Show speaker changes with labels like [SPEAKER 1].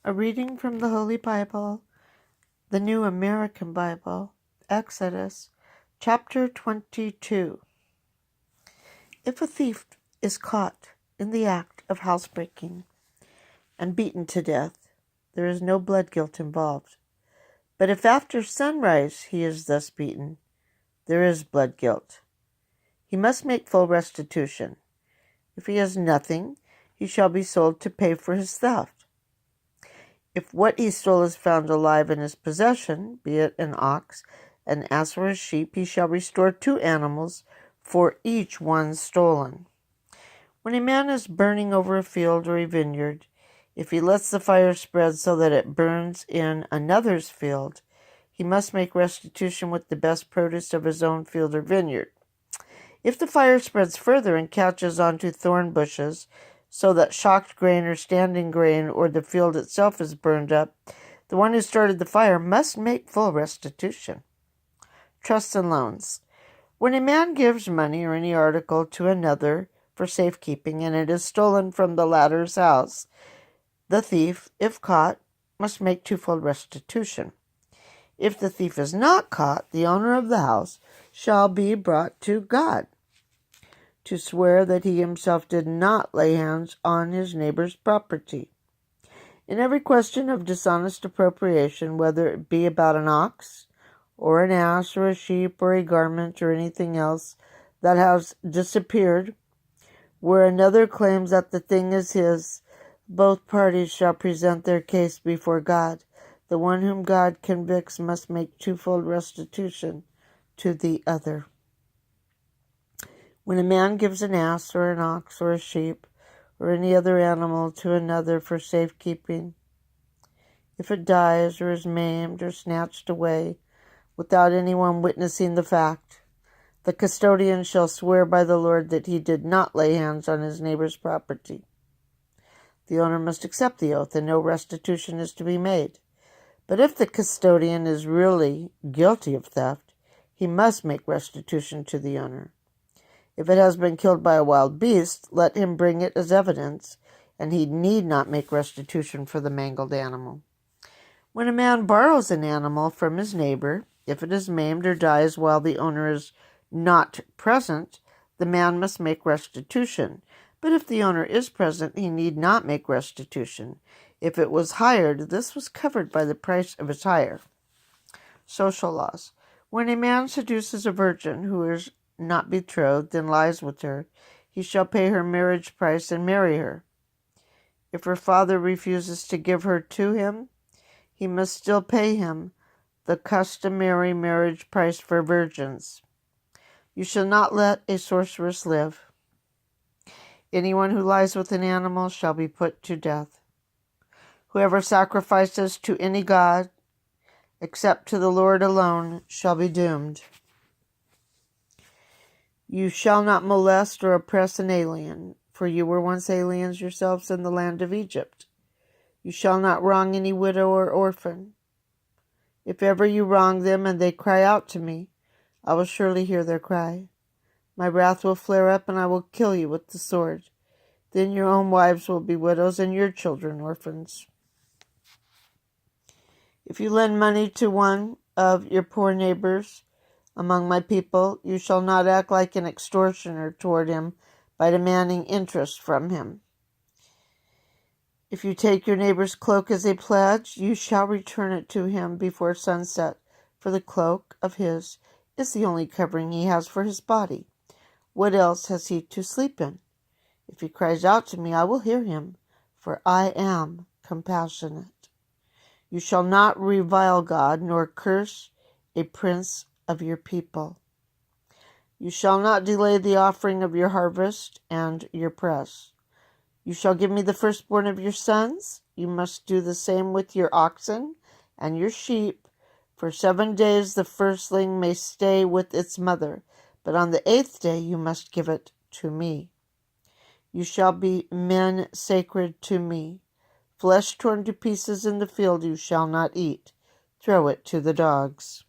[SPEAKER 1] A reading from the Holy Bible, the New American Bible, Exodus, chapter 22. If a thief is caught in the act of housebreaking and beaten to death, there is no blood guilt involved. But if after sunrise he is thus beaten, there is blood guilt. He must make full restitution. If he has nothing, he shall be sold to pay for his theft. If what he stole is found alive in his possession, be it an ox, an ass, or a sheep, he shall restore 2 animals for each one stolen. When a man is burning over a field or a vineyard, if he lets the fire spread so that it burns in another's field, he must make restitution with the best produce of his own field or vineyard. If the fire spreads further and catches onto thorn bushes, so that shocked grain or standing grain or the field itself is burned up, the one who started the fire must make full restitution. Trusts and loans. When a man gives money or any article to another for safekeeping and it is stolen from the latter's house, the thief, if caught, must make 2-fold restitution. If the thief is not caught, the owner of the house shall be brought to God to swear that he himself did not lay hands on his neighbor's property. In every question of dishonest appropriation, whether it be about an ox, or an ass, or a sheep, or a garment, or anything else that has disappeared, where another claims that the thing is his, both parties shall present their case before God. The one whom God convicts must make 2-fold restitution to the other. When a man gives an ass or an ox or a sheep or any other animal to another for safekeeping, if it dies or is maimed or snatched away without anyone witnessing the fact, the custodian shall swear by the Lord that he did not lay hands on his neighbor's property. The owner must accept the oath, and no restitution is to be made. But if the custodian is really guilty of theft, he must make restitution to the owner. If it has been killed by a wild beast, let him bring it as evidence, and he need not make restitution for the mangled animal. When a man borrows an animal from his neighbor, if it is maimed or dies while the owner is not present, the man must make restitution. But if the owner is present, he need not make restitution. If it was hired, this was covered by the price of its hire. Social laws. When a man seduces a virgin who is not betrothed and lies with her, he shall pay her marriage price and marry her. If her father refuses to give her to him, he must still pay him the customary marriage price for virgins. You shall not let a sorceress live. Anyone who lies with an animal shall be put to death. Whoever sacrifices to any god, except to the Lord alone, shall be doomed. You shall not molest or oppress an alien, for you were once aliens yourselves in the land of Egypt. You shall not wrong any widow or orphan. If ever you wrong them and they cry out to me, I will surely hear their cry. My wrath will flare up and I will kill you with the sword. Then your own wives will be widows and your children orphans. If you lend money to one of your poor neighbors among my people, you shall not act like an extortioner toward him by demanding interest from him. If you take your neighbor's cloak as a pledge, you shall return it to him before sunset, for the cloak of his is the only covering he has for his body. What else has he to sleep in? If he cries out to me, I will hear him, for I am compassionate. You shall not revile God, nor curse a prince of your people. You shall not delay the offering of your harvest and your press. You shall give me the firstborn of your sons. You must do the same with your oxen and your sheep. For 7 days the firstling may stay with its mother, but on the 8th day you must give it to me. You shall be men sacred to me. Flesh torn to pieces in the field you shall not eat. Throw it to the dogs.